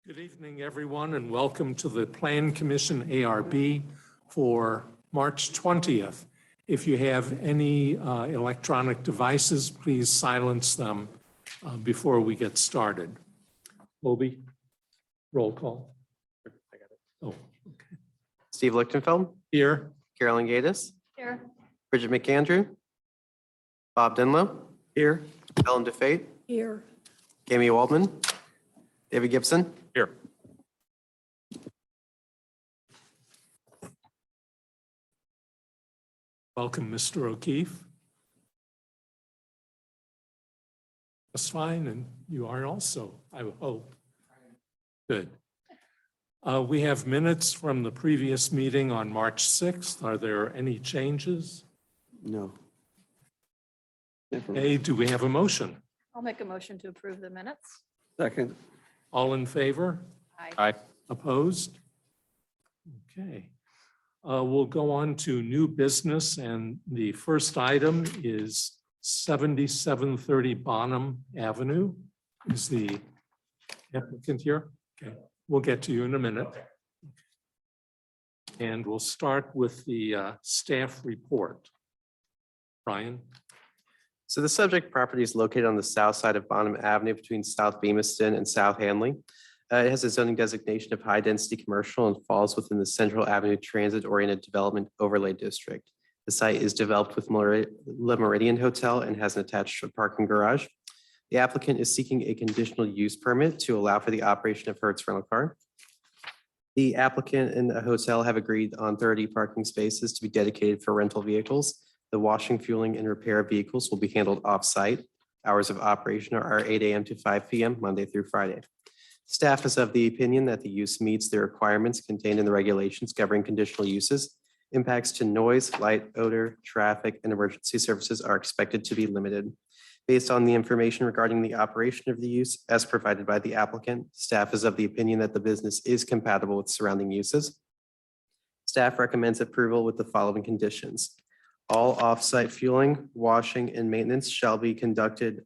Good evening, everyone, and welcome to the Plan Commission ARB for March 20th. If you have any electronic devices, please silence them before we get started. Moby, roll call. I got it. Oh, okay. Steve Lichtenfeld, Here, Carolyn Gatus, Here. Bridget McAndrew, Bob Denlow, here. Ellen DeFate, Here. Amy Waldman, David Gibson. Here. Welcome, Mr. O'Keefe. That's fine, and you are also, I hope. Good. We have minutes from the previous meeting on March 6th. Are there any changes? No. Hey, do we have a motion? I'll make a motion to approve the minutes. Second. All in favor? Aye. Opposed? Okay. We'll go on to new business, and the first item is 7730 Bonham Avenue. Is the applicant here? Okay, we'll get to you in a minute. And we'll start with the staff report. Brian? So the subject property is located on the south side of Bonham Avenue between South Beamiston and South Hanley. It has a zoning designation of high-density commercial and falls within the Central Avenue Transit-Oriented Development Overlay District. The site is developed with Le Meridian Hotel and has an attached parking garage. The applicant is seeking a conditional use permit to allow for the operation of Hertz rental car. The applicant and the hotel have agreed on 30 parking spaces to be dedicated for rental vehicles. The washing, fueling, and repair of vehicles will be handled off-site. Hours of operation are 8 a.m. to 5 p.m. Monday through Friday. Staff is of the opinion that the use meets the requirements contained in the regulations governing conditional uses. Impacts to noise, light, odor, traffic, and emergency services are expected to be limited. Based on the information regarding the operation of the use as provided by the applicant, staff is of the opinion that the business is compatible with surrounding uses. Staff recommends approval with the following conditions. All off-site fueling, washing, and maintenance shall not be conducted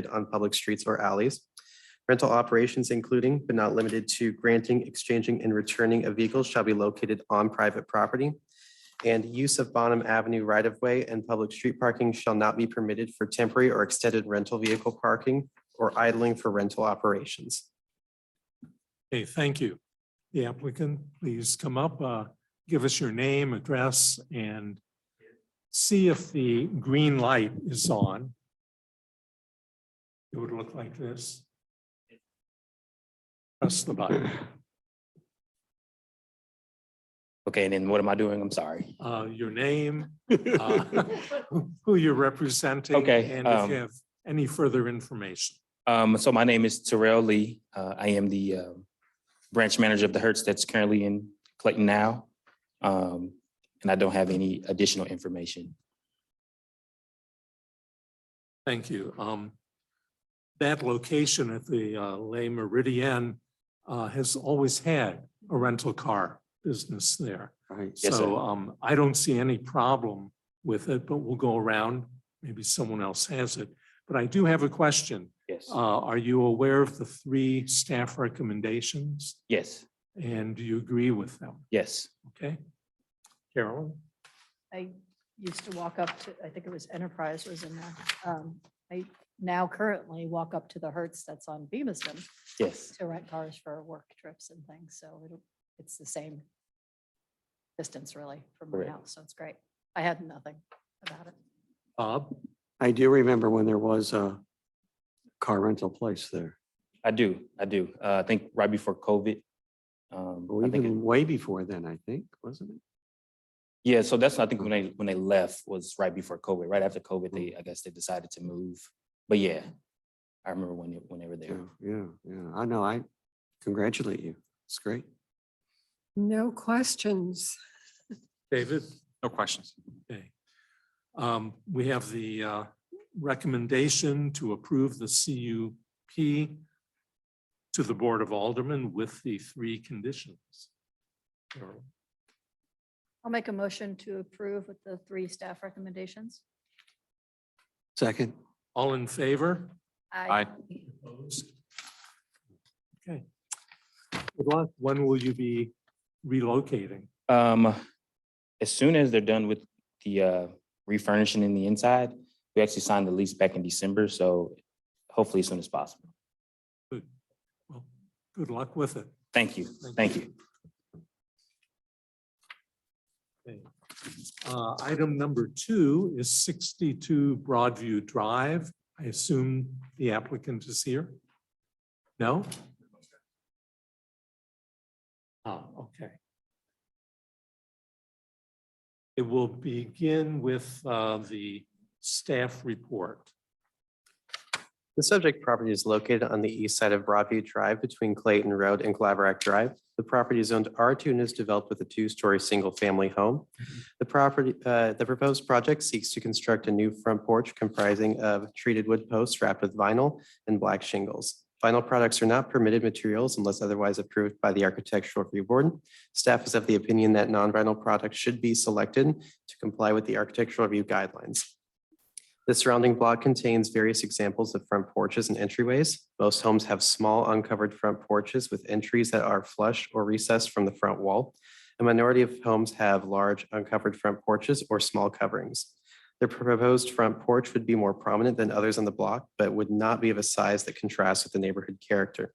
on public streets or alleys. Rental operations, including but not limited to granting, exchanging, and returning of vehicles shall be located on private property. And use of Bonham Avenue right-of-way and public street parking shall not be permitted for temporary or extended rental vehicle parking or idling for rental operations. Okay, thank you. The applicant, please come up, give us your name, address, and see if the green light is on. It would look like this. Press the button. Okay, and then what am I doing? I'm sorry. Your name, who you're representing, Okay, and if you have any further information. So my name is Terrell Lee. I am the branch manager of the Hertz that's currently in Clayton now. And I don't have any additional information. Thank you. That location at the Le Meridian has always had a rental car business there. Right. Yes, So I don't see any problem with it, but we'll go around. Maybe someone else has it. But I do have a question. Yes. Are you aware of the 3 staff recommendations? Yes. And do you agree with them? Yes. Okay. Carolyn? I used to walk up to, I think it was Enterprise was in there. I now currently walk up to the Hertz that's on Beamiston Yes. to rent cars for work trips and things. So it's the same distance really from my Correct. house. So it's great. I had nothing about it. Bob? I do remember when there was a car rental place there. I do. I think right before COVID. Well, I think even way before then, I think, wasn't it? yeah. So that's I think when they left was right before COVID. Right after COVID, I guess they decided to move. But yeah, I remember when they were there. Yeah. I know. I congratulate you. It's great. No questions. David? No questions. Okay. We have the recommendation to approve the CUP to the Board of Aldermen with the 3 conditions. Carol? I'll make a motion to approve with the 3 staff recommendations. Second. All in favor? Aye. Opposed? Okay. Good luck. When will you be relocating? As soon as they're done with the refurnishing in the inside, we actually signed the lease back in December, so hopefully as soon as possible. Well, good luck with it. Thank you. Thank you. Okay. Item number 2 is 62 Broadview Drive. I assume the applicant is here? No? Okay. It will begin with the staff report. The subject property is located on the east side of Broadview Drive between Clayton Road and Glaverack Drive. The property is zoned R2 and is developed with a 2-story single-family home. The proposed project seeks to construct a new front porch comprising of treated wood posts wrapped with vinyl and black shingles. Vinyl products are not permitted materials unless otherwise approved by the Architectural Review Board. Staff is of the opinion that non-vinyl products should be selected to comply with the Architectural Review guidelines. The surrounding block contains various examples of front porches and entryways. Most homes have small uncovered front porches with entries that are flush or recessed from the front wall. A minority of homes have large uncovered front porches or small coverings. The proposed front porch would be more prominent than others on the block, but would not be of a size that contrasts with the neighborhood character.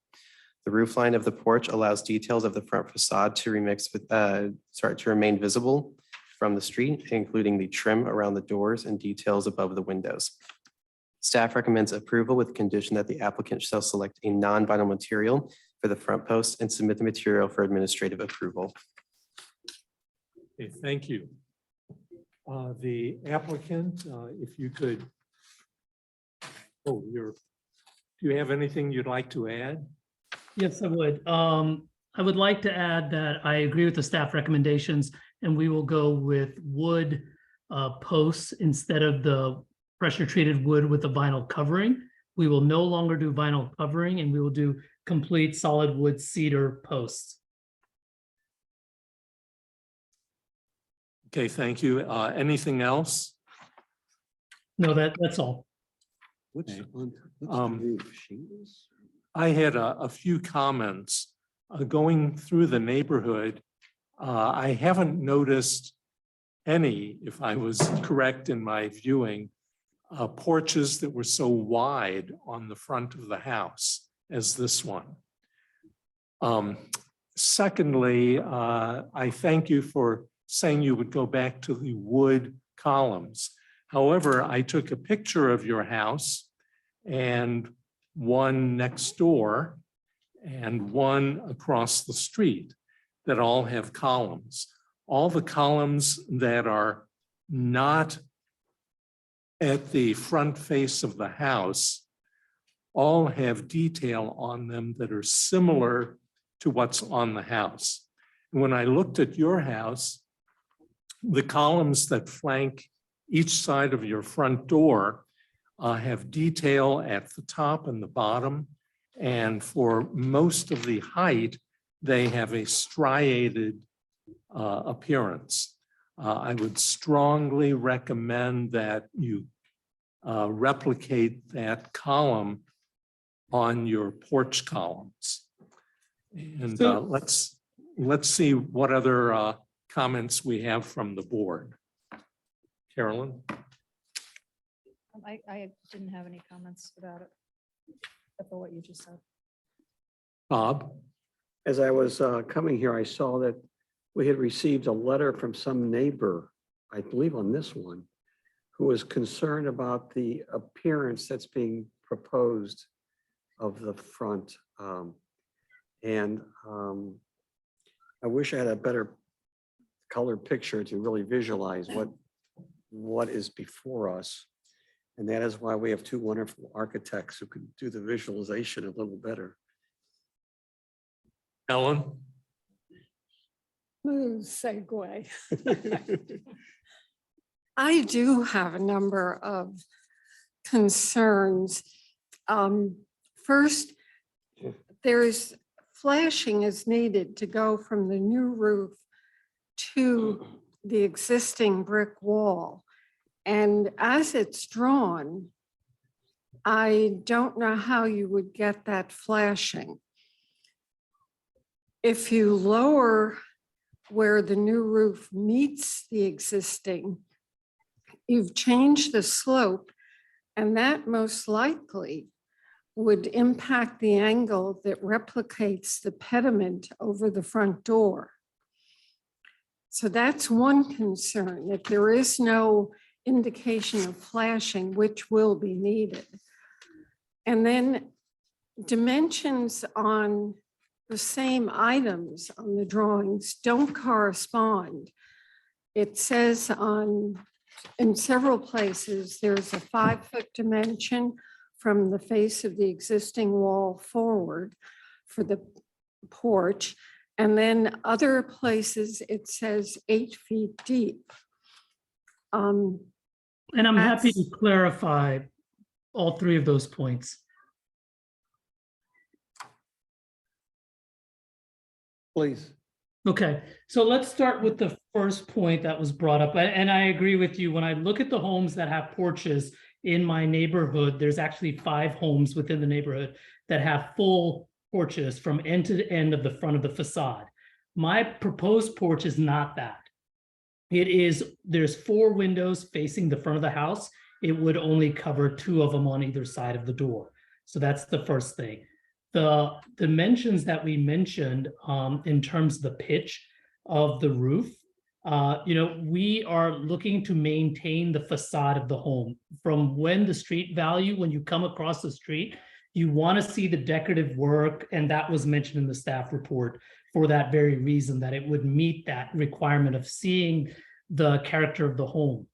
The roof line of the porch allows details of the front facade to remain visible from the street, including the trim around the doors and details above the windows. Staff recommends approval with condition that the applicant shall select a non-vinyl material for the front post and submit the material for administrative approval. Okay, thank you. The applicant, if you could. Do you have anything you'd like to add? Yes, I would. I would like to add that I agree with the staff recommendations, and we will go with wood posts instead of the pressure treated wood with the vinyl covering. We will no longer do vinyl covering, and we will do complete solid wood cedar posts. Okay, thank you. Anything else? No, that's all. What's Okay. on, what's Um, the roof, shingles? I had a few comments. Going through the neighborhood, I haven't noticed any, if I was correct in my viewing, porches that were so wide on the front of the house as this one. Secondly, I thank you for saying you would go back to the wood columns. However, I took a picture of your house and one next door and one across the street that all have columns. All the columns that are not at the front face of the house all have detail on them that are similar to what's on the house. When I looked at your house, the columns that flank each side of your front door have detail at the top and the bottom. And for most of the height, they have a striated appearance. I would strongly recommend that you replicate that column on your porch columns. And let's see what other comments we have from the board. Carolyn? I didn't have any comments about it, except for what you just said. Bob? As I was coming here, I saw that we had received a letter from some neighbor, I believe on this one, who was concerned about the appearance that's being proposed of the front. And I wish I had a better colored picture to really visualize what is before us. And that is why we have two wonderful architects who can do the visualization a little better. Ellen? Smooth segue. I do have a number of concerns. First, there's flashing is needed to go from the new roof to the existing brick wall. And as it's drawn, I don't know how you would get that flashing. if you lower where the new roof meets the existing, you've changed the slope, and that most likely would impact the angle that replicates the pediment over the front door. So that's one concern, that there is no indication of flashing, which will be needed. And then dimensions on the same items on the drawings don't correspond. It says in several places, there's a 5-foot dimension from the face of the existing wall forward for the porch. And then other places, it says 8 feet deep. And I'm happy to That's- clarify all three of those points. Please. Okay, so let's start with the first point that was brought up. And I agree with you. When I look at the homes that have porches in my neighborhood, there's actually 5 homes within the neighborhood that have full porches from end to end of the front of the facade. My proposed porch is not that. There's 4 windows facing the front of the house. It would only cover 2 of them on either side of the door. So that's the first thing. The dimensions that we mentioned in terms of the pitch of the roof, we are looking to maintain the facade of the home. From when the street value, when you come across the street, you want to see the decorative work, and that was mentioned in the staff report for that very reason, that it would meet that requirement of seeing the character of the home.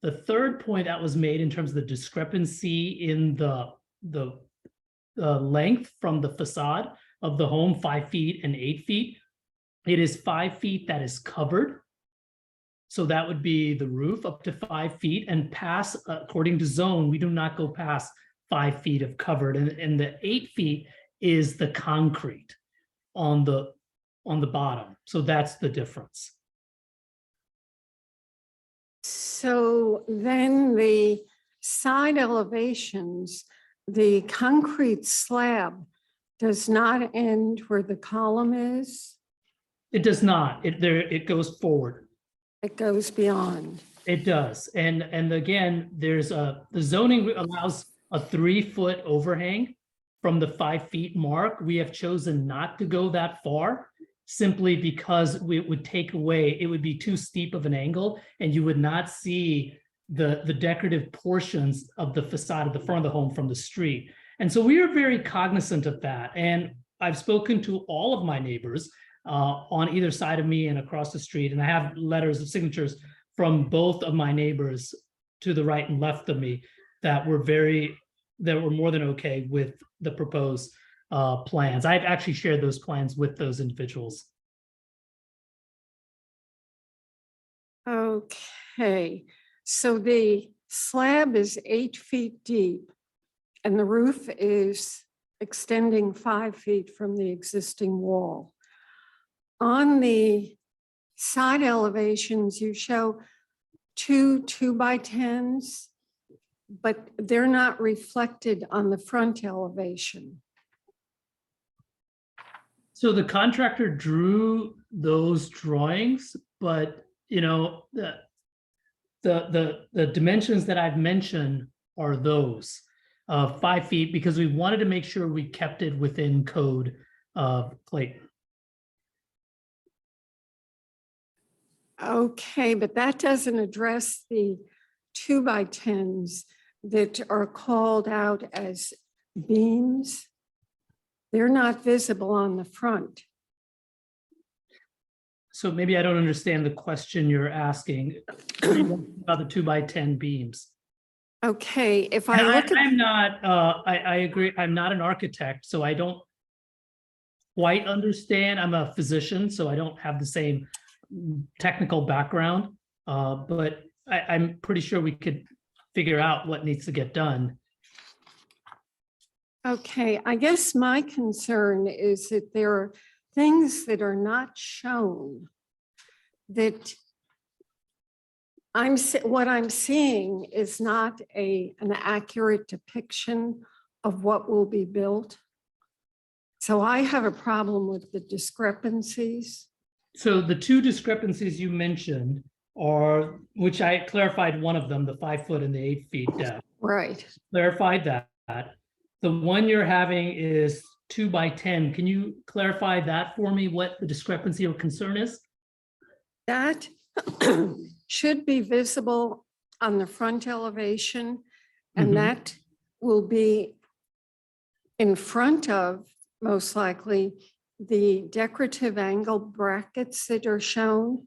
The third point that was made in terms of the discrepancy in the length from the facade of the home, 5 feet and 8 feet. It is 5 feet that is covered. So that would be the roof up to 5 feet, and past, according to zone, we do not go past 5 feet of covered. And the 8 feet is the concrete on the bottom. So that's the difference. So then the side elevations, the concrete slab does not end where the column is. It does not. It goes forward. It goes beyond. It does. And again, the zoning allows a 3-foot overhang from the 5 feet mark. We have chosen not to go that far simply because it would take away, it would be too steep of an angle, and you would not see the decorative portions of the facade of the front of the home from the street. And so we are very cognizant of that. And I've spoken to all of my neighbors on either side of me and across the street. And I have letters of signatures from both of my neighbors to the right and left of me that were more than okay with the proposed plans. I've actually shared those plans with those individuals. Okay, so the slab is 8 feet deep and the roof is extending 5 feet from the existing wall. On the side elevations, you show 2 2x10s, but they're not reflected on the front elevation. So the contractor drew those drawings, but the dimensions that I've mentioned are those 5 feet, because we wanted to make sure we kept it within code of Clayton. Okay, but that doesn't address the 2x10s that are called out as beams. They're not visible on the front. So maybe I don't understand the question you're asking about the 2x10 beams. Okay, if I And look at, I'm not, I agree, I'm not an architect, so I don't quite understand. I'm a physician, so I don't have the same technical background, but I'm pretty sure we could figure out what needs to get done. okay, I guess my concern is that there are things that are not shown that what I'm seeing is not an accurate depiction of what will be built. So I have a problem with the discrepancies. So the two discrepancies you mentioned are, which I clarified one of them, the 5 foot and the 8 feet depth, Right. clarified that. The one you're having is 2 by 10. Can you clarify that for me, what the discrepancy or concern is? That should be visible on the front elevation, and Mhm. that will be in front of, most likely, the decorative angle brackets that are shown.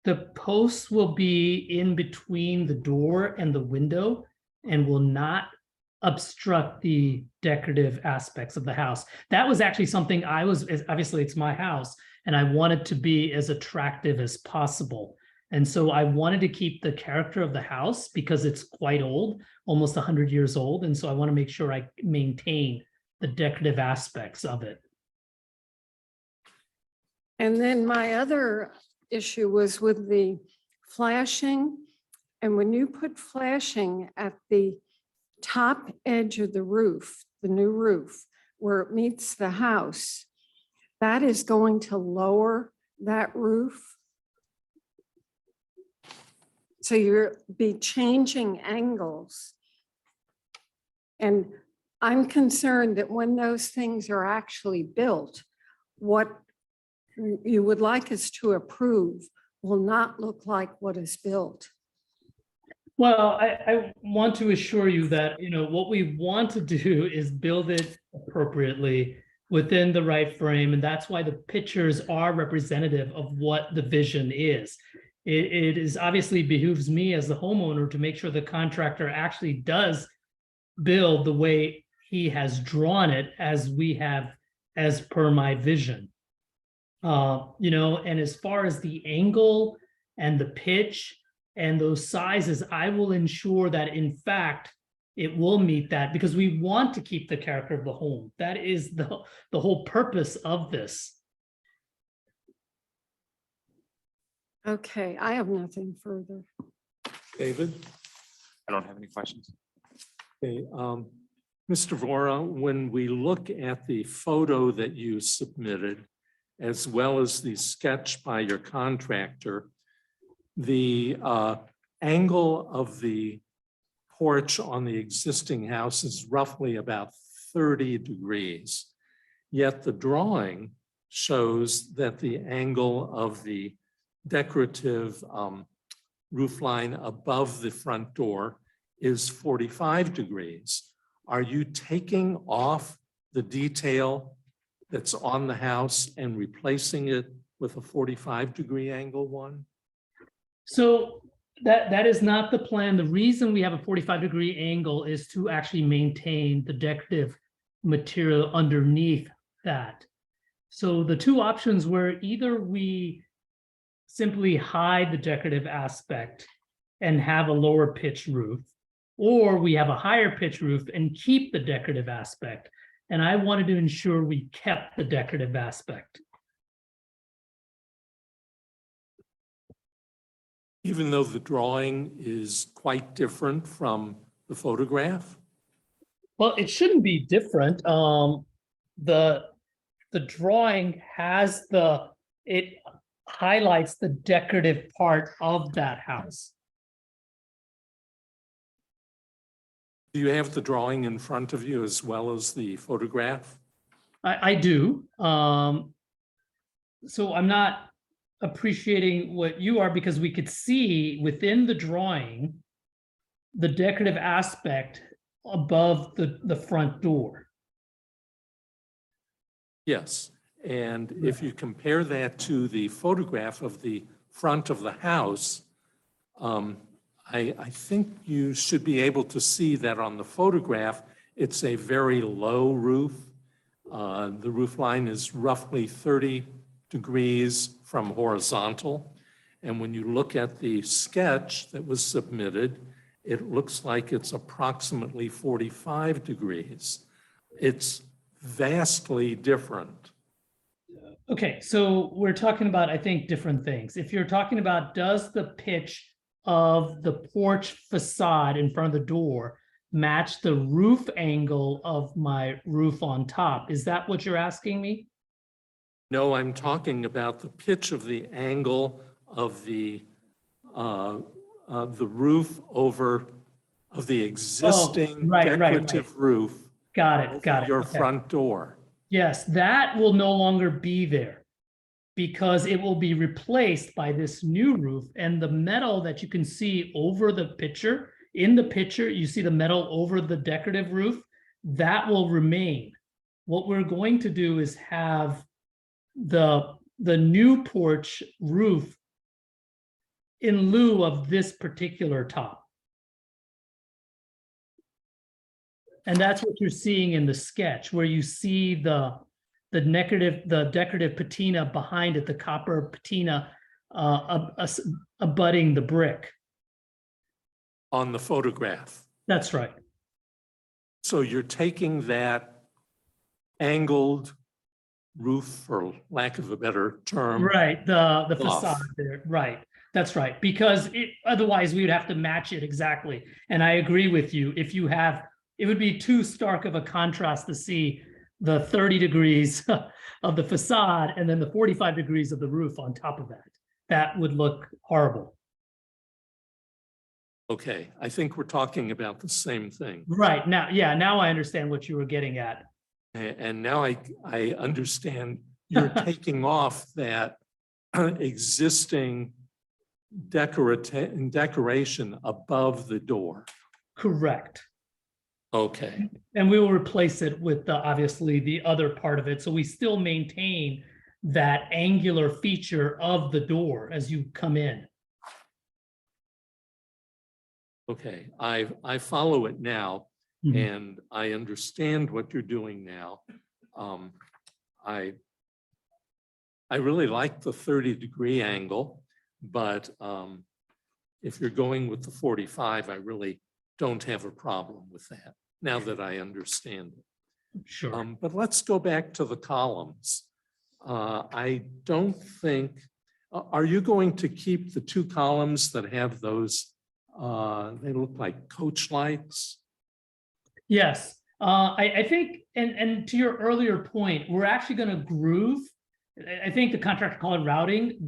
The posts will be in between the door and the window and will not obstruct the decorative aspects of the house. That was actually something obviously it's my house, and I wanted to be as attractive as possible. And so I wanted to keep the character of the house because it's quite old, almost 100 years old. And so I want to make sure I maintain the decorative aspects of it. And then my other issue was with the flashing. And when you put flashing at the top edge of the roof, the new roof, where it meets the house, that is going to lower that roof. So you'll be changing angles. And I'm concerned that when those things are actually built, what you would like us to approve will not look like what is built. Well, I want to assure you that, what we want to do is build it appropriately within the right frame. And that's why the pictures are representative of what the vision is. It is obviously behooves me as the homeowner to make sure the contractor actually does build the way he has drawn it as per my vision. And as far as the angle and the pitch and those sizes, I will ensure that in fact it will meet that, because we want to keep the character of the home. That is the whole purpose of this. Okay, I have nothing further. David? I don't have any questions. Okay, Mr. Vora, when we look at the photo that you submitted, as well as the sketch by your contractor, the angle of the porch on the existing house is roughly about 30 degrees. Yet the drawing shows that the angle of the decorative roof line above the front door is 45 degrees. Are you taking off the detail that's on the house and replacing it with a 45-degree angle one? So that is not the plan. The reason we have a 45-degree angle is to actually maintain the decorative material underneath that. So the two options were either we simply hide the decorative aspect and have a lower pitch roof, or we have a higher pitch roof and keep the decorative aspect. And I wanted to ensure we kept the decorative aspect. Even though the drawing is quite different from the photograph? Well, it shouldn't be different. The drawing has it highlights the decorative part of that house. Do you have the drawing in front of you as well as the photograph? I do. So I'm not appreciating what you are, because we could see within the drawing the decorative aspect above the front door. Yes, and if you compare that to the photograph of the front of the house, I think you should be able to see that on the photograph, it's a very low roof. The roof line is roughly 30 degrees from horizontal. And when you look at the sketch that was submitted, it looks like it's approximately 45 degrees. It's vastly different. Okay, so we're talking about, I think, different things. If you're talking about, does the pitch of the porch facade in front of the door match the roof angle of my roof on top. Is that what you're asking me? No, I'm talking about the pitch of the angle of the roof over, of the existing right. decorative roof Got it, over got it. your Okay. front door. Yes, that will no longer be there because it will be replaced by this new roof, and the metal that you can see over the picture, in the picture, you see the metal over the decorative roof, that will remain. What we're going to do is have the new porch roof in lieu of this particular top. And that's what you're seeing in the sketch, where you see the decorative patina behind it, the copper patina abutting the brick. On the photograph. That's right. So you're taking that angled roof, for lack of a better term. Right, the facade off. there, right. That's right, because otherwise we would have to match it exactly. And I agree with you. If you have, it would be too stark of a contrast to see the 30 degrees of the facade and then the 45 degrees of the roof on top of that. That would look horrible. Okay, I think we're talking about the same thing. Right, now, yeah, now I understand what you were getting at. And now I understand you're taking off that existing decoration above the door. Correct. Okay, And we will replace it with obviously the other part of it. So we still maintain that angular feature of the door as you come in. okay, I follow it now. Mhm. And I understand what you're doing now. I really like the 30-degree angle, but if you're going with the 45, I really don't have a problem with that, now that I understand it. Sure. But let's go back to the columns. I don't think, are you going to keep the two columns that have those, they look like coach lights? Yes, I think, and to your earlier point, we're actually going to groove. I think the contractor called it routing,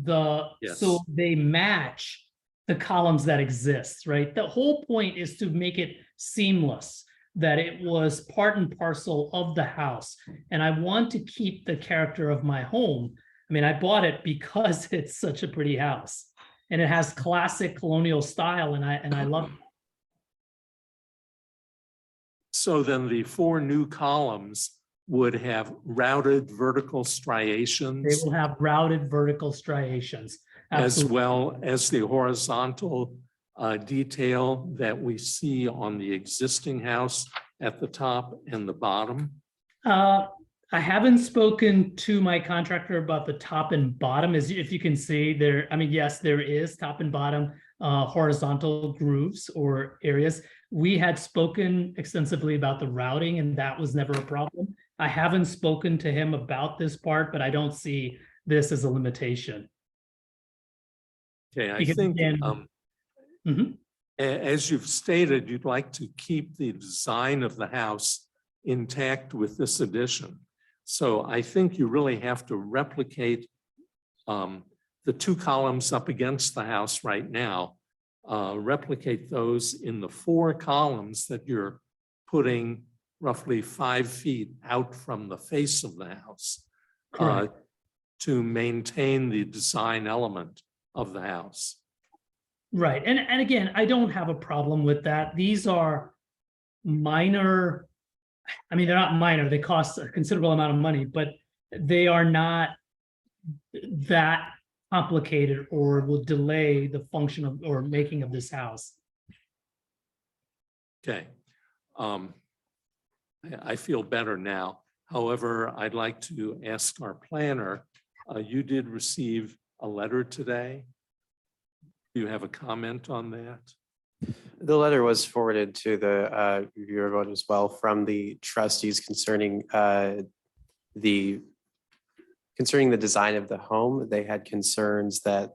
Yes. so they match the columns that exist, right? The whole point is to make it seamless, that it was part and parcel of the house. And I want to keep the character of my home. I mean, I bought it because it's such a pretty house and it has classic colonial style, and I love it. So then the four new columns would have routed vertical They striations will have routed vertical striations. as Absolutely. well as the horizontal detail that we see on the existing house at the top and the bottom. I haven't spoken to my contractor about the top and bottom, as if you can see there. I mean, yes, there is top and bottom horizontal grooves or areas. We had spoken extensively about the routing, and that was never a problem. I haven't spoken to him about this part, but I don't see this as a limitation. Okay, I Because think again- Mhm. as you've stated, you'd like to keep the design of the house intact with this addition. So I think you really have to replicate the two columns up against the house right now, replicate those in the four columns that you're putting roughly 5 feet out from the face of the house to maintain the design element of the house. Right. And again, I don't have a problem with that. These are minor. I mean, they're not minor. They cost a considerable amount of money, but they are not that complicated or will delay the function of or making of this house. Okay. I feel better now. However, I'd like to ask our planner, you did receive a letter today. Do you have a comment on that? The letter was forwarded to the reviewer vote as well from the trustees concerning the design of the home. They had concerns that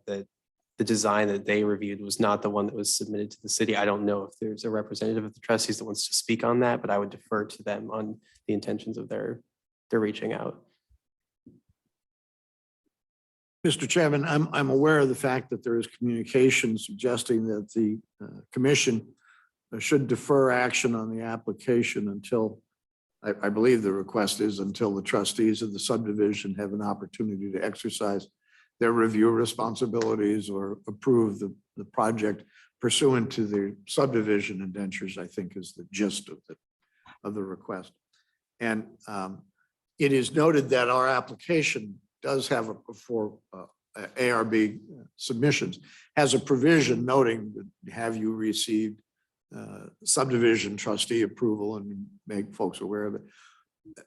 the design that they reviewed was not the one that was submitted to the city. I don't know if there's a representative of the trustees that wants to speak on that, but I would defer to them on the intentions of their reaching out. Mr. Chairman, I'm aware of the fact that there is communication suggesting that the commission should defer action on the application until, I believe the request is until the trustees of the subdivision have an opportunity to exercise their review responsibilities or approve the project pursuant to the subdivision indentures, I think is the gist of the request. And it is noted that our application does have for ARB submissions, has a provision noting that have you received subdivision trustee approval and make folks aware of it.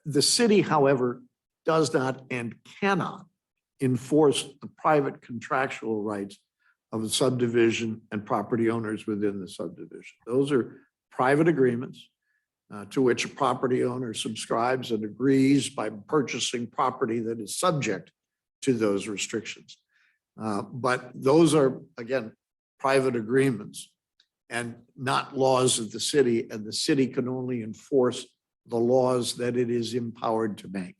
The city, however, does not and cannot enforce the private contractual rights of the subdivision and property owners within the subdivision. Those are private agreements to which a property owner subscribes and agrees by purchasing property that is subject to those restrictions. But those are, again, private agreements and not laws of the city, and the city can only enforce the laws that it is empowered to make.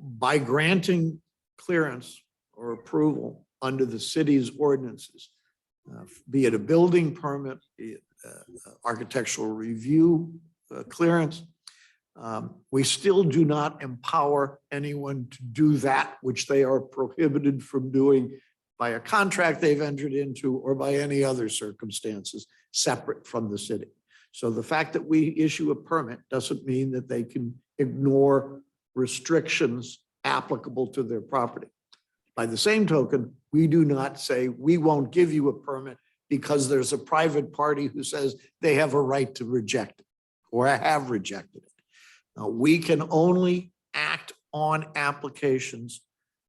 By granting clearance or approval under the city's ordinances, be it a building permit, be it architectural review clearance, we still do not empower anyone to do that which they are prohibited from doing by a contract they've entered into or by any other circumstances separate from the city. So the fact that we issue a permit doesn't mean that they can ignore restrictions applicable to their property. By the same token, we do not say we won't give you a permit because there's a private party who says they have a right to reject it or have rejected it. We can only act on applications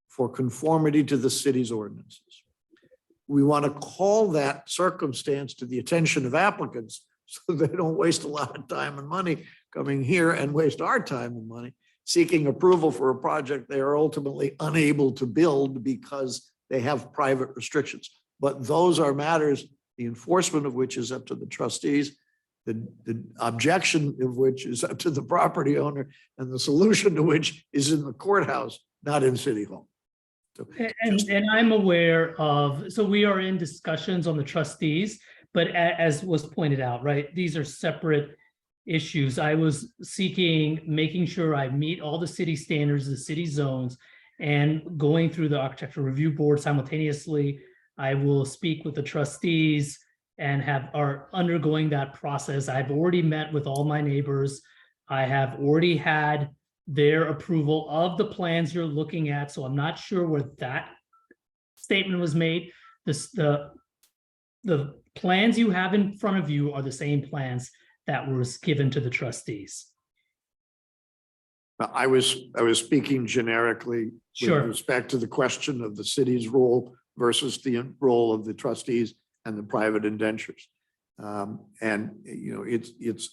for conformity to the city's ordinances. We want to call that circumstance to the attention of applicants so they don't waste a lot of time and money coming here and waste our time and money seeking approval for a project they are ultimately unable to build because they have private restrictions. But those are matters, the enforcement of which is up to the trustees, the objection of which is up to the property owner, and the solution to which is in the courthouse, not in City Hall. So And I'm aware of, so we are in discussions on the trustees, but as was pointed out, right, these are separate issues. I was seeking, making sure I meet all the city standards, the city zones, and going through the architectural review board simultaneously. I will speak with the trustees and are undergoing that process. I've already met with all my neighbors. I have already had their approval of the plans you're looking at, so I'm not sure where that statement was made. The plans you have in front of you are the same plans that was given to the trustees. I was speaking generically with Sure. respect to the question of the city's role versus the role of the trustees and the private indentures. And you know, it's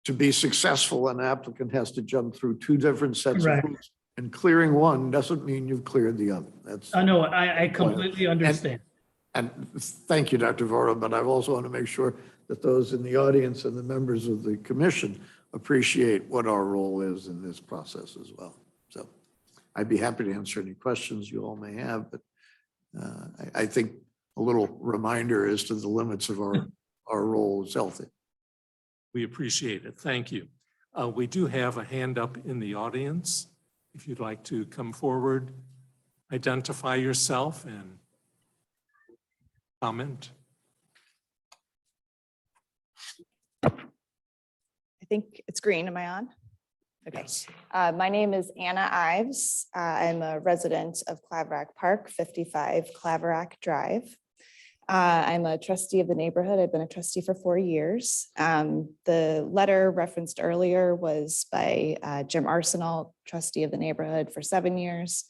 to be successful, an applicant has to jump through two different sets Correct. of hoops, and clearing one doesn't mean you've cleared the other. That's No, I completely understand. and thank you, Dr. Vora, but I also want to make sure that those in the audience and the members of the commission appreciate what our role is in this process as well. So I'd be happy to answer any questions you all may have, but I think a little reminder as to the limits of our role is healthy. We appreciate it. Thank you. We do have a hand up in the audience. If you'd like to come forward, identify yourself and comment. I think it's green. Am I on? Okay. Yes. My name is Anna Ives. I'm a resident of Claverack Park, 55 Claverack Drive. I'm a trustee of the neighborhood. I've been a trustee for 4 years. The letter referenced earlier was by Jim Arsenal, trustee of the neighborhood for 7 years.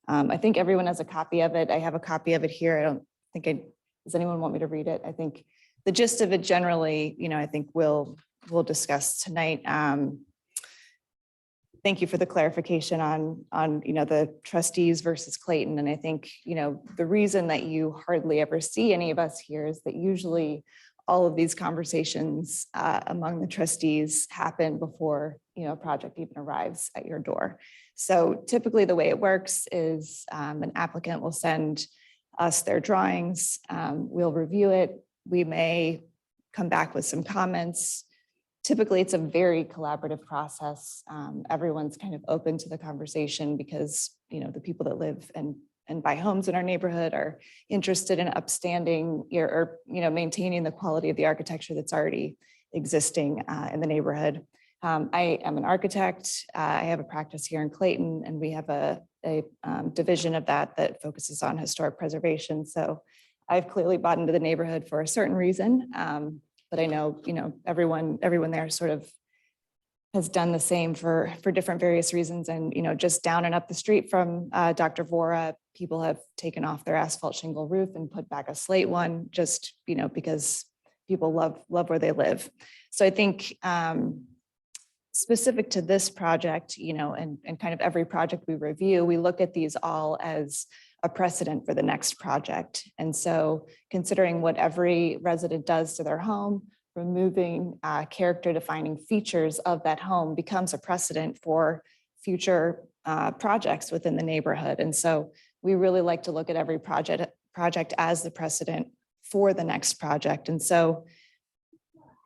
I think everyone has a copy of it. I have a copy of it here. I don't think does anyone want me to read it? I think the gist of it generally, I think we'll discuss tonight. thank you for the clarification on, you know, the trustees versus Clayton. And I think, you know, the reason that you hardly ever see any of us here is that usually all of these conversations among the trustees happen before, you know, a project even arrives at your door. So typically the way it works is an applicant will send us their drawings. We'll review it. We may come back with some comments. Typically, it's a very collaborative process. Everyone's kind of open to the conversation because, you know, the people that live and buy homes in our neighborhood are interested in upstanding or, you know, maintaining the quality of the architecture that's already existing in the neighborhood. I am an architect. I have a practice here in Clayton, and we have a division of that focuses on historic preservation. So I've clearly bought into the neighborhood for a certain reason. But I know, you know, everyone there sort of has done the same for different various reasons. And, you know, just down and up the street from Dr. Vora, people have taken off their asphalt shingle roof and put back a slate one, just, you know, because people love where they live. So I think specific to this project, you know, and kind of every project we review, we look at these all as a precedent for the next project. And so considering what every resident does to their home, removing character defining features of that home becomes a precedent for future projects within the neighborhood. And so we really like to look at every project as the precedent for the next project. And so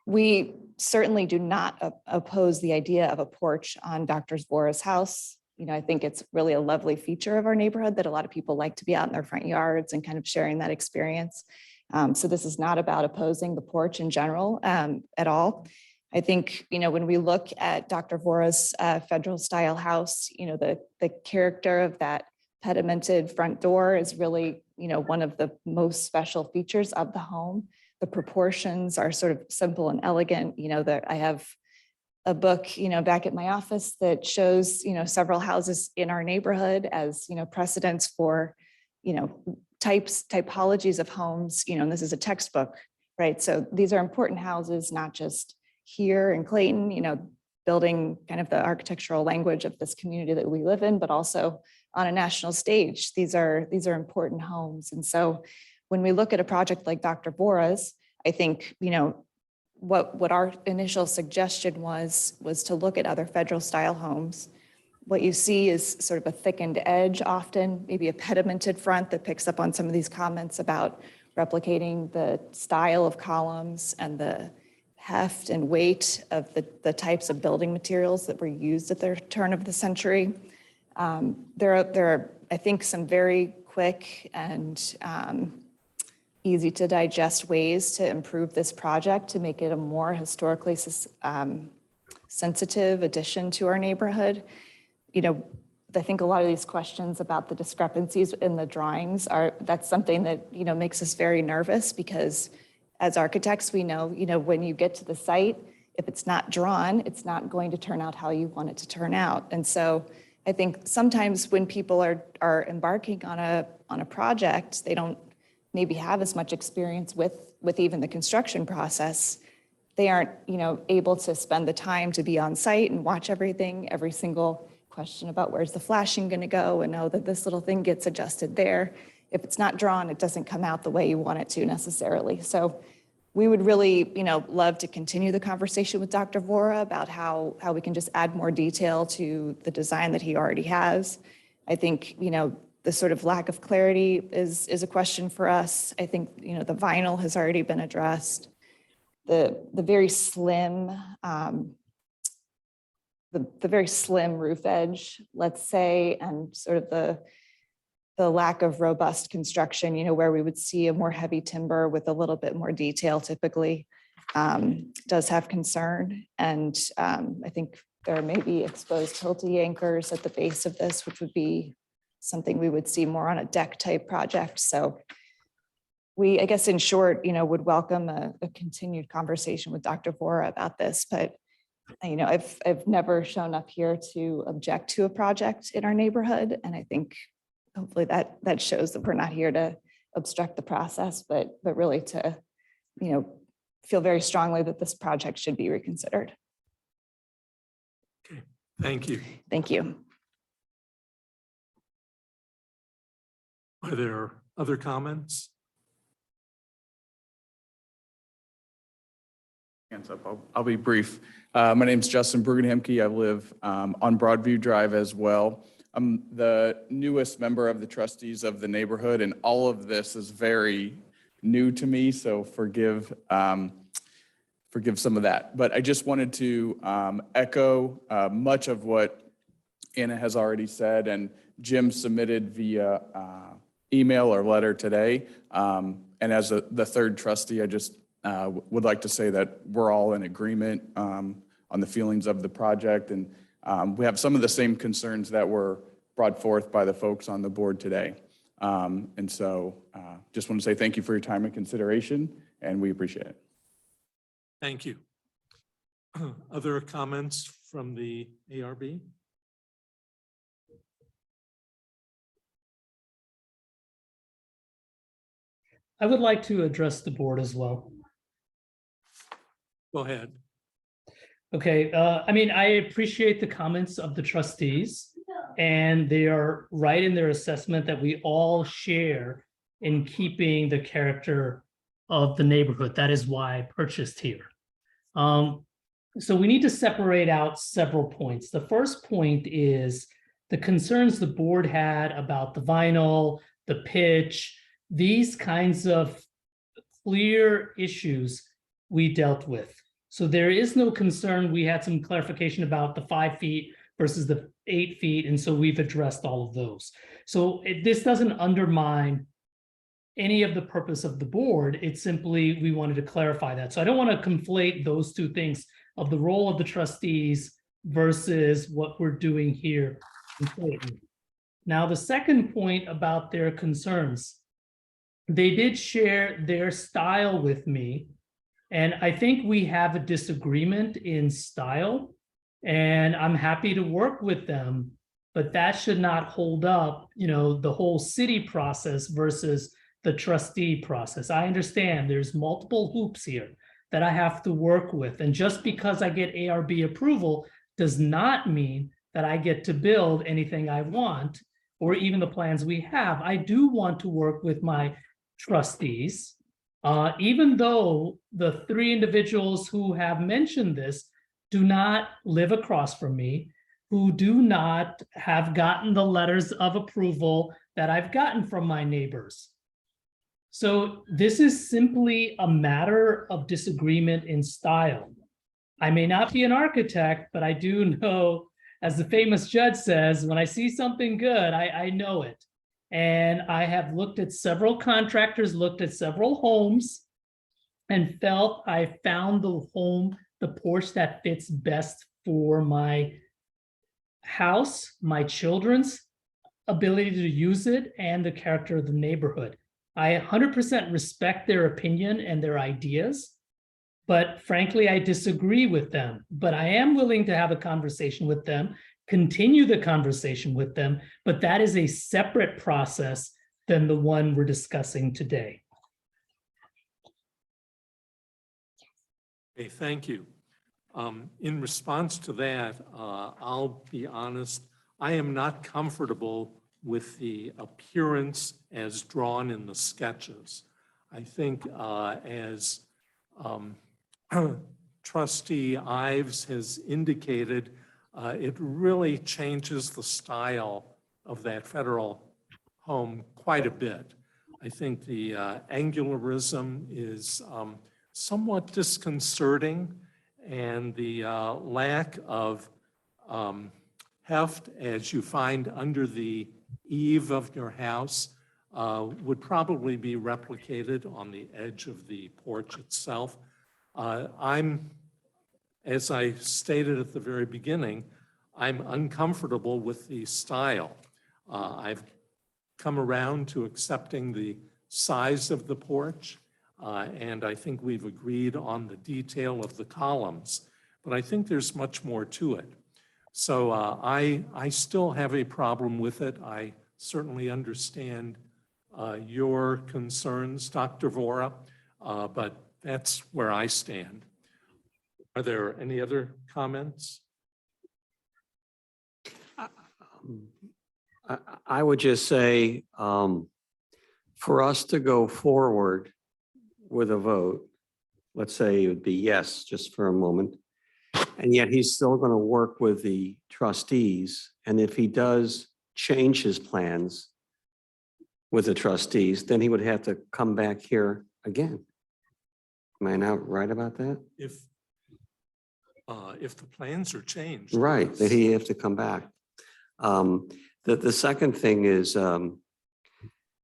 we certainly do not oppose the idea of a porch on Dr. Vora's house. You know, I think it's really a lovely feature of our neighborhood that a lot of people like to be out in their front yards and kind of sharing that experience. So this is not about opposing the porch in general at all. I think, you know, when we look at Dr. Vora's federal style house, you know, the character of that pedimented front door is really, you know, one of the most special features of the home. The proportions are sort of simple and elegant. You know, that I have a book, you know, back at my office that shows, you know, several houses in our neighborhood as, you know, precedents for, you know, typologies of homes, you know, and this is a textbook, right? So these are important houses, not just here in Clayton, you know, building kind of the architectural language of this community that we live in, but also on a national stage. These are important homes. And so when we look at a project like Dr. Vora's, I think, you know, what our initial suggestion was to look at other federal style homes. What you see is sort of a thickened edge often, maybe a pedimented front that picks up on some of these comments about replicating the style of columns and the heft and weight of the types of building materials that were used at the turn of the century. There are, I think, some very quick and easy to digest ways to improve this project to make it a more historically sensitive addition to our neighborhood. You know, I think a lot of these questions about the discrepancies in the drawings that's something that, you know, makes us very nervous because as architects, we know, you know, when you get to the site, if it's not drawn, it's not going to turn out how you want it to turn out. And so I think sometimes when people are embarking on a project, they don't maybe have as much experience with even the construction process. They aren't, you know, able to spend the time to be on site and watch everything, every single question about where's the flashing going to go and know that this little thing gets adjusted there. If it's not drawn, it doesn't come out the way you want it to necessarily. So we would really, you know, love to continue the conversation with Dr. Vora about how we can just add more detail to the design that he already has. I think, you know, the sort of lack of clarity is a question for us. I think, you know, the vinyl has already been addressed. The very slim, the very slim roof edge, let's say, and sort of the lack of robust construction, you know, where we would see a more heavy timber with a little bit more detail typically does have concern. And I think there may be exposed tilty anchors at the base of this, which would be something we would see more on a deck type project. So we, I guess in short, you know, would welcome a continued conversation with Dr. Vora about this, but you know, I've never shown up here to object to a project in our neighborhood. And I think hopefully that shows that we're not here to obstruct the process, but really to, you know, feel very strongly that this project should be reconsidered. Thank you. Thank you. Are there other comments? Hands up. I'll be brief. My name's Justin Brugenhemke. I live on Broadview Drive as well. I'm the newest member of the trustees of the neighborhood, and all of this is very new to me, so forgive some of that. But I just wanted to echo much of what Anna has already said, and Jim submitted via email or letter today. And as the third trustee, I just would like to say that we're all in agreement on the feelings of the project, and we have some of the same concerns that were brought forth by the folks on the board today. And so just want to say thank you for your time and consideration, and we appreciate it. Thank you. Other comments from the ARB? I would like to address the board as well. Go ahead. Okay, I mean, I appreciate the comments of the trustees, and they are right in their assessment that we all share in keeping the character of the neighborhood. That is why I purchased here. So we need to separate out several points. The first point is the concerns the board had about the vinyl, the pitch, these kinds of clear issues we dealt with. So there is no concern. We had some clarification about the 5 feet versus the 8 feet. And so we've addressed all of those. So this doesn't undermine any of the purpose of the board. It's simply, we wanted to clarify that. So I don't want to conflate those two things of the role of the trustees versus what we're doing here. Now, the second point about their concerns, they did share their style with me. And I think we have a disagreement in style, and I'm happy to work with them, but that should not hold up, the whole city process versus the trustee process. I understand there's multiple hoops here that I have to work with. And just because I get ARB approval does not mean that I get to build anything I want or even the plans we have. I do want to work with my trustees. Even though the 3 individuals who have mentioned this do not live across from me, who do not have gotten the letters of approval that I've gotten from my neighbors. So this is simply a matter of disagreement in style. I may not be an architect, but I do know, as the famous judge says, when I see something good, I know it. And I have looked at several contractors, looked at several homes, and felt I found the home, the porch that fits best for my house, my children's ability to use it, and the character of the neighborhood. I 100% respect their opinion and their ideas, but frankly, I disagree with them. But I am willing to have a conversation with them, continue the conversation with them, but that is a separate process than the one we're discussing today. Okay, thank you. In response to that, I'll be honest, I am not comfortable with the appearance as drawn in the sketches. I think as Trustee Ives has indicated, it really changes the style of that federal home quite a bit. I think the angularism is somewhat disconcerting, and the lack of heft as you find under the eave of your house would probably be replicated on the edge of the porch itself. As I stated at the very beginning, I'm uncomfortable with the style. I've come around to accepting the size of the porch, and I think we've agreed on the detail of the columns, but I think there's much more to it. So I still have a problem with it. I certainly understand your concerns, Dr. Vora, but that's where I stand. Are there any other comments? I would just say, for us to go forward with a vote, let's say it would be yes, just for a moment, and yet he's still going to work with the trustees. And if he does change his plans with the trustees, then he would have to come back here again. Am I not right about that? If the plans are changed. Right, yes. that he have to come back. The second thing is, in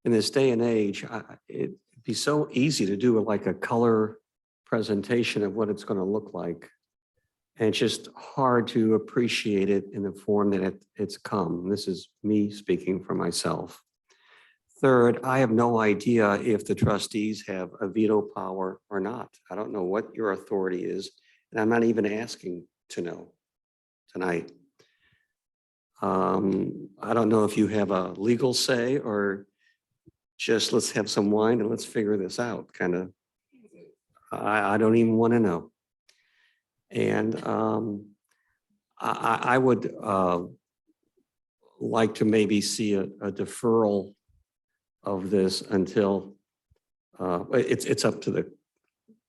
this day and age, it'd be so easy to do like a color presentation of what it's going to look like. And it's just hard to appreciate it in the form that it's come. This is me speaking for myself. Third, I have no idea if the trustees have a veto power or not. I don't know what your authority is, and I'm not even asking to know tonight. I don't know if you have a legal say or just let's have some wine and let's figure this out, kind of. I don't even want to know. And I would like to maybe see a deferral of this until it's up to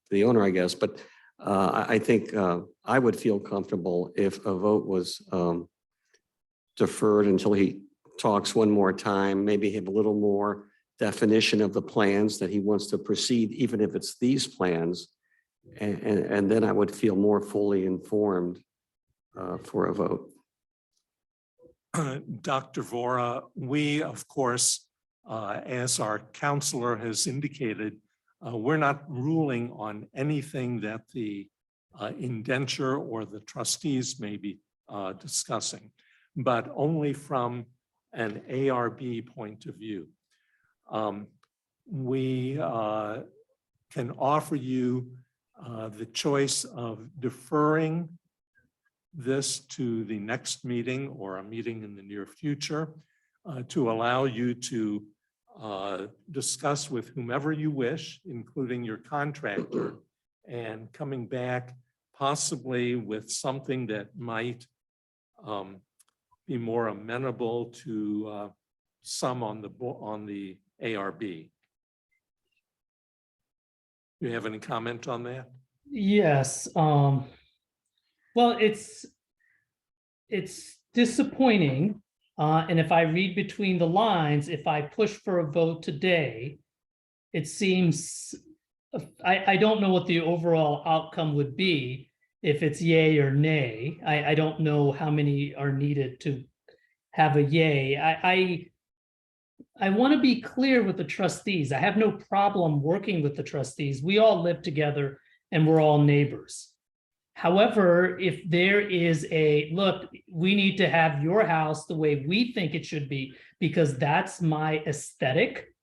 the owner, I guess. But I think I would feel comfortable if a vote was deferred until he talks one more time, maybe have a little more definition of the plans that he wants to proceed, even if it's these plans. And then I would feel more fully informed for a vote. Dr. Vora, we, of course, as our counselor has indicated, we're not ruling on anything that the indenture or the trustees may be discussing, but only from an ARB point of view. We can offer you the choice of deferring this to the next meeting or a meeting in the near future to allow you to discuss with whomever you wish, including your contractor, and coming back possibly with something that might be more amenable to some on the ARB. You have any comment on that? Yes. Well, it's disappointing. And if I read between the lines, if I push for a vote today, it seems, I don't know what the overall outcome would be if it's yay or nay. I don't know how many are needed to have a yay. I want to be clear with the trustees. I have no problem working with the trustees. We all live together and we're all neighbors. However, if there is look, we need to have your house the way we think it should be, because that's my aesthetic,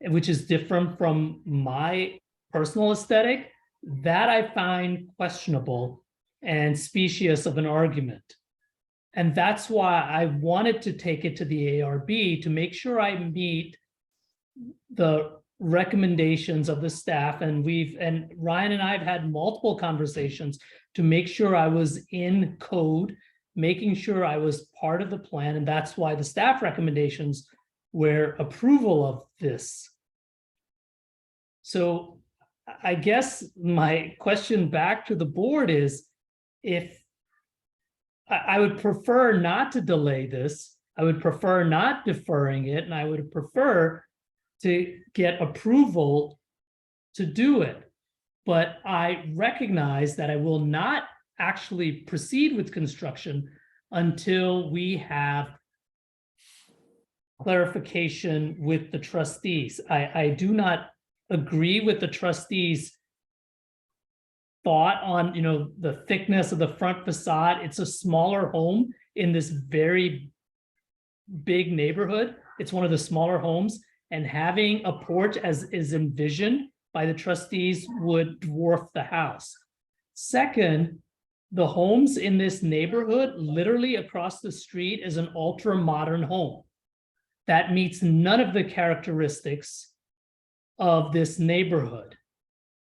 which is different from my personal aesthetic, that I find questionable and specious of an argument. And that's why I wanted to take it to the ARB to make sure I meet the recommendations of the staff. And Ryan and I have had multiple conversations to make sure I was in code, making sure I was part of the plan. And that's why the staff recommendations were approval of this. So I guess my question back to the board is, if I would prefer not to delay this, I would prefer not deferring it, and I would prefer to get approval to do it. But I recognize that I will not actually proceed with construction until we have clarification with the trustees. I do not agree with the trustees' thought on, the thickness of the front facade. It's a smaller home in this very big neighborhood. It's one of the smaller homes, and having a porch as is envisioned by the trustees would dwarf the house. Second, the homes in this neighborhood, literally across the street, is an ultra modern home that meets none of the characteristics of this neighborhood.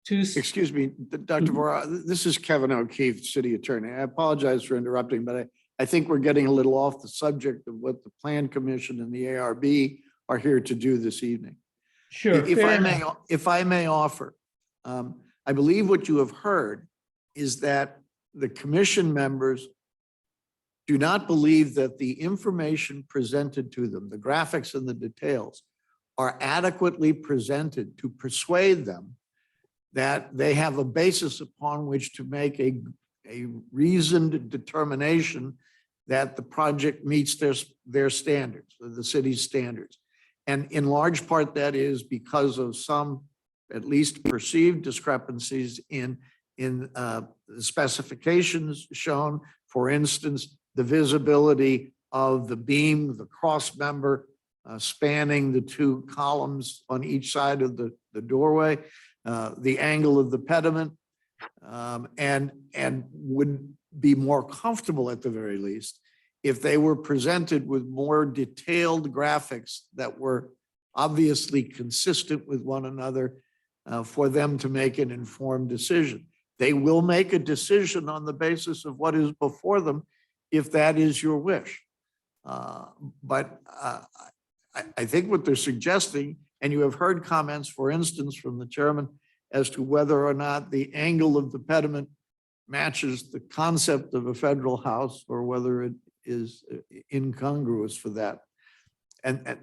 Excuse me, Dr. Vora, this is Kevin O'Keefe, City Attorney. I apologize for interrupting, but I think we're getting a little off the subject of what the Plan Commission and the ARB are here to do this evening. Sure. If fair I enough. may, if I may offer, I believe what you have heard is that the commission members do not believe that the information presented to them, the graphics and the details, are adequately presented to persuade them that they have a basis upon which to make a reasoned determination that the project meets their standards, the city's standards. And in large part, that is because of some, at least perceived discrepancies in the specifications shown. For instance, the visibility of the beam, the cross member spanning the two columns on each side of the doorway, the angle of the pediment, and would be more comfortable at the very least if they were presented with more detailed graphics that were obviously consistent with one another for them to make an informed decision. They will make a decision on the basis of what is before them if that is your wish. But I think what they're suggesting, and you have heard comments, for instance, from the chairman as to whether or not the angle of the pediment matches the concept of a federal house or whether it is incongruous for that. And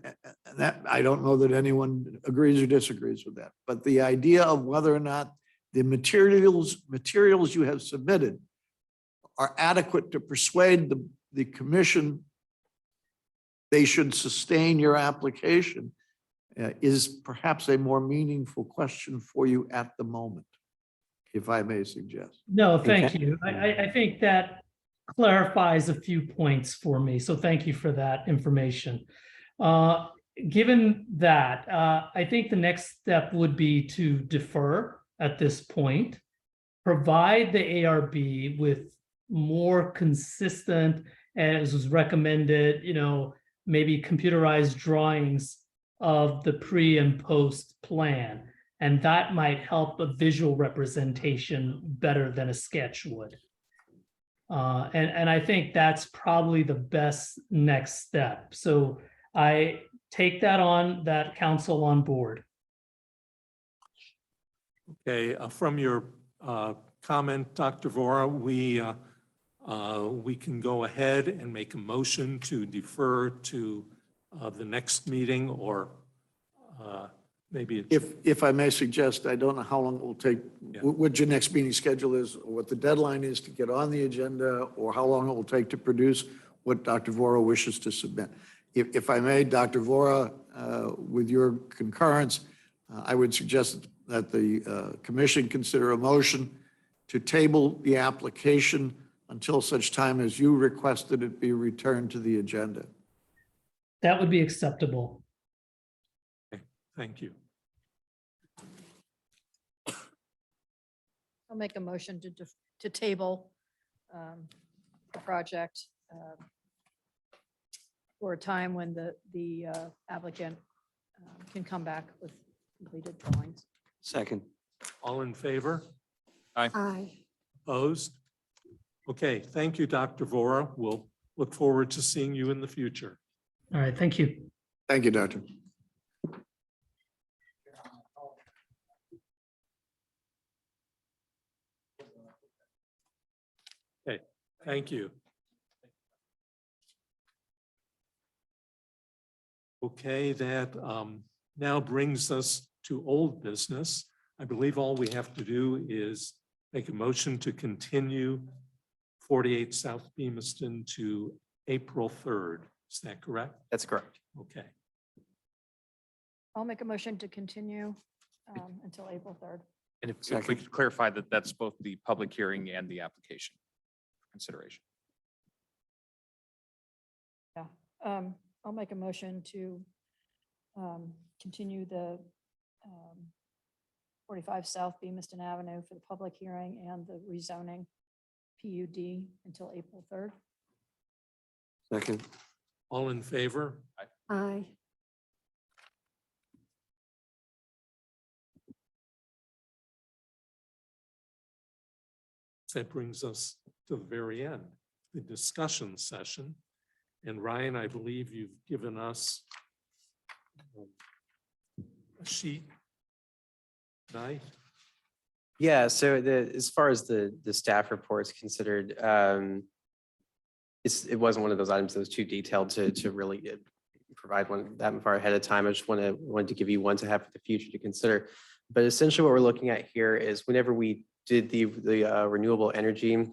that, I don't know that anyone agrees or disagrees with that. But the idea of whether or not the materials you have submitted are adequate to persuade the commission they should sustain your application is perhaps a more meaningful question for you at the moment, if I may suggest. No, thank you. I think that clarifies a few points for me. So thank you for that information. Given that, I think the next step would be to defer at this point, provide the ARB with more consistent, as was recommended, maybe computerized drawings of the pre and post plan. And that might help a visual representation better than a sketch would. And I think that's probably the best next step. So I take that counsel on board. Okay, from your comment, Dr. Vora, we can go ahead and make a motion to defer to the next meeting, or maybe it's. If I may suggest, I don't know how long it will take, Yeah. what your next meeting schedule is, or what the deadline is to get on the agenda, or how long it will take to produce what Dr. Vora wishes to submit. If I may, Dr. Vora, with your concurrence, I would suggest that the commission consider a motion to table the application until such time as you requested it be returned to the agenda. That would be acceptable. Okay, thank you. I'll make a motion to table the project for a time when the applicant can come back with completed drawings. Second. All in favor? Aye. Opposed? Okay, thank you, Dr. Vora. We'll look forward to seeing you in the future. All right, thank you. Thank you, Doctor. Okay, thank you. Okay, that now brings us to old business. I believe all we have to do is make a motion to continue 48 South Beamiston to April 3rd. Is that correct? That's correct. Okay. I'll make a motion to continue until April 3rd. And if we could clarify that that's both the public hearing and the application consideration. Yeah, I'll make a motion to continue the 45 South Beamiston Avenue for the public hearing and the rezoning PUD until April 3rd. Second. All in favor? Aye. That brings us to the very end. the discussion session. And Ryan, I believe you've given us a sheet tonight. Yeah, so as far as the staff reports considered, it wasn't one of those items that was too detailed to really provide one that far ahead of time. I just wanted to give you one to have for the future to consider. But essentially what we're looking at here is whenever we did the renewable energy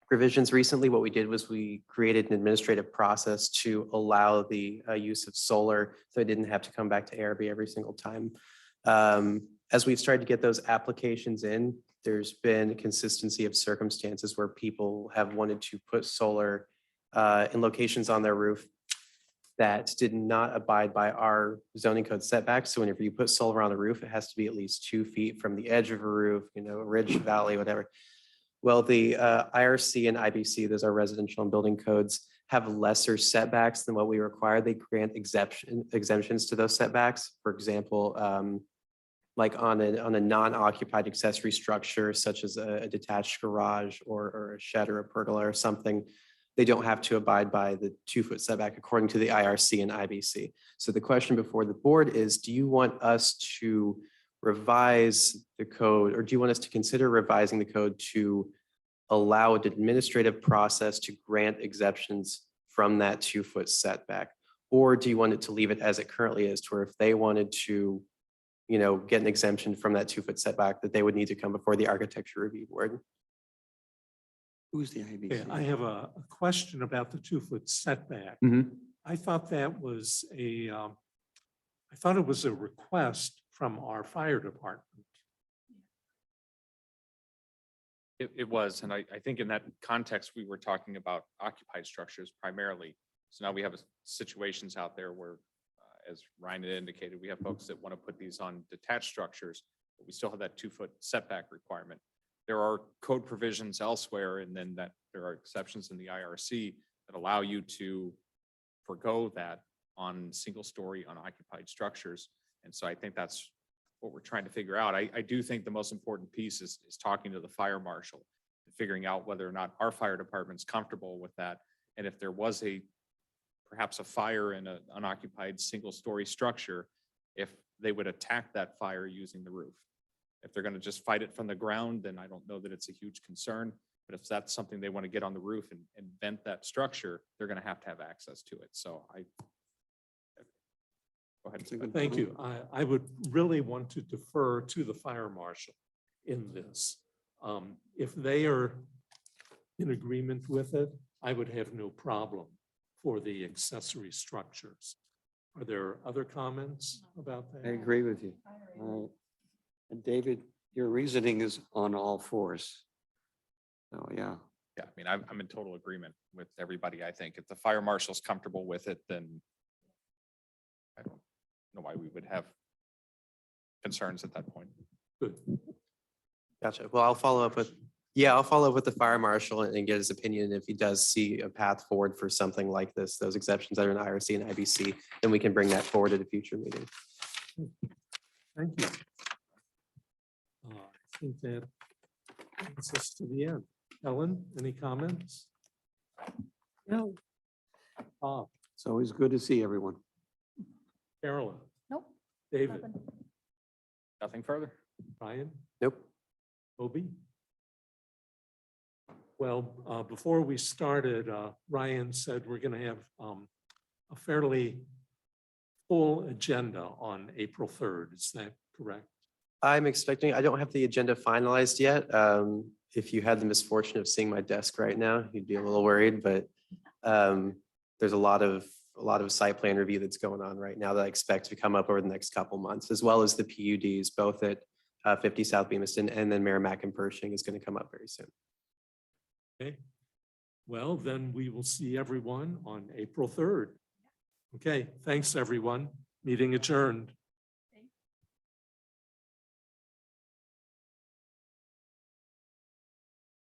provisions recently, what we did was we created an administrative process to allow the use of solar, so it didn't have to come back to ARB every single time. As we've started to get those applications in, there's been consistency of circumstances where people have wanted to put solar in locations on their roof that did not abide by our zoning code setbacks. So whenever you put solar on the roof, it has to be at least 2 feet from the edge of a roof, ridge, valley, whatever. Well, the IRC and IBC, those are residential and building codes, have lesser setbacks than what we require. They grant exemptions to those setbacks. For example, like on a non-occupied accessory structure, such as a detached garage or a shed or a pergola or something, they don't have to abide by the 2-foot setback according to the IRC and IBC. So the question before the board is, do you want us to revise the code, or do you want us to consider revising the code to allow an administrative process to grant exceptions from that 2-foot setback? Or do you want it to leave it as it currently is, to where if they wanted to, get an exemption from that 2-foot setback, that they would need to come before the architecture review board? Who's the Okay, IBC? I have a question about the 2-foot setback. I thought that was I thought it was a request from our fire department. It was, and I think in that context, we were talking about occupied structures primarily. So now we have situations out there where, as Ryan had indicated, we have folks that want to put these on detached structures, but we still have that 2-foot setback requirement. There are code provisions elsewhere, and then that there are exceptions in the IRC that allow you to forego that on single-story unoccupied structures. And so I think that's what we're trying to figure out. I do think the most important piece is talking to the fire marshal and figuring out whether or not our fire department's comfortable with that. And if there was perhaps a fire in an unoccupied single-story structure, if they would attack that fire using the roof. If they're going to just fight it from the ground, then I don't know that it's a huge concern. But if that's something they want to get on the roof and vent that structure, they're going to have access to it. So go ahead. Thank you. I would really want to defer to the fire marshal in this. If they are in agreement with it, I would have no problem for the accessory structures. Are there other comments about that? I agree with you. And David, your reasoning is on all fours. So, yeah. Yeah, I mean, I'm in total agreement with everybody. I think if the fire marshal's comfortable with it, then I don't know why we would have concerns at that point. Good. Gotcha. Well, I'll follow up with the fire marshal and get his opinion. If he does see a path forward for something like this, those exceptions that are in IRC and IBC, then we can bring that forward at a future meeting. Thank you. I think that brings us to the end. Ellen, any comments? No, It's always good to see everyone. Carolyn, Nope. David, nothing. Nothing further. Ryan, Nope. Obi? Well, before we started, Ryan said we're going to have a fairly full agenda on April 3rd. Is that correct? I'm expecting, I don't have the agenda finalized yet. If you had the misfortune of seeing my desk right now, you'd be a little worried, but there's a lot of site plan review that's going on right now that I expect to come up over the next couple months, as well as the PUDs, both at 50 South Beamiston and then Merrimack and Pershing is going to come up very soon. Okay. Well, then we will see everyone on April 3rd. Okay, thanks, everyone. Meeting adjourned.